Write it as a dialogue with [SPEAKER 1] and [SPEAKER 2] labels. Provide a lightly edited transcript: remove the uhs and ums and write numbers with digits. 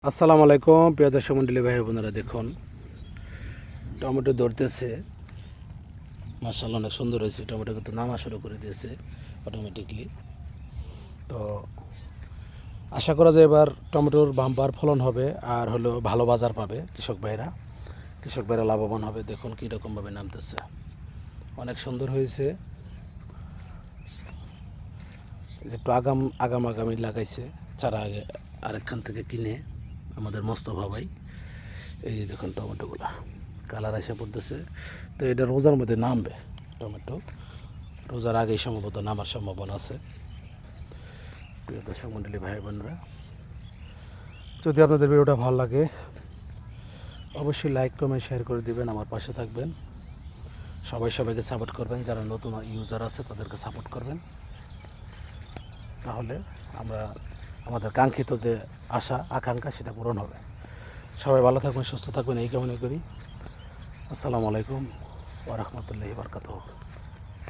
[SPEAKER 1] আসসালামু আলাইকুম প্রিয় দর্শক মণ্ডলী ভাই বোনেরা, দেখুন টমেটো ধরতেছে। মাশাআল্লাহ অনেক সুন্দর হয়েছে। টমেটো কিন্তু নামা শুরু করে দিয়েছে অটোমেটিকলি। তো আশা করা যায় এবার টমেটোর বাম্পার ফলন হবে, আর হলো ভালো বাজার পাবে কৃষক ভাইরা লাভবান হবে। দেখুন কীরকমভাবে নামতেছে, অনেক সুন্দর হয়েছে। একটু আগামি লাগাইছে চারা আগে আরেকখান থেকে কিনে আমাদের মোস্তফা ভাই। এই যে দেখুন টমেটোগুলো কালার এসে পড়তেছে। তো এটা রোজার মধ্যে নামবে, টমেটো রোজার আগেই সম্ভবত নামার সম্ভাবনা আছে। প্রিয় দর্শক মণ্ডলী ভাই বোনরা, যদি আপনাদের ভিডিওটা ভালো লাগে অবশ্যই লাইক কমেন্ট শেয়ার করে দিবেন, আমার পাশে থাকবেন। সবাইকে সাপোর্ট করবেন, যারা নতুন ইউজার আছে তাদেরকে সাপোর্ট করবেন। তাহলে আমাদের কাঙ্ক্ষিত যে আকাঙ্ক্ষা সেটা পূরণ হবে। সবাই ভালো থাকবেন, সুস্থ থাকবেন এই কামনা করি। আসসালামু আলাইকুম ওয়া রাহমাতুল্লাহি ওয়া বারাকাতুহু।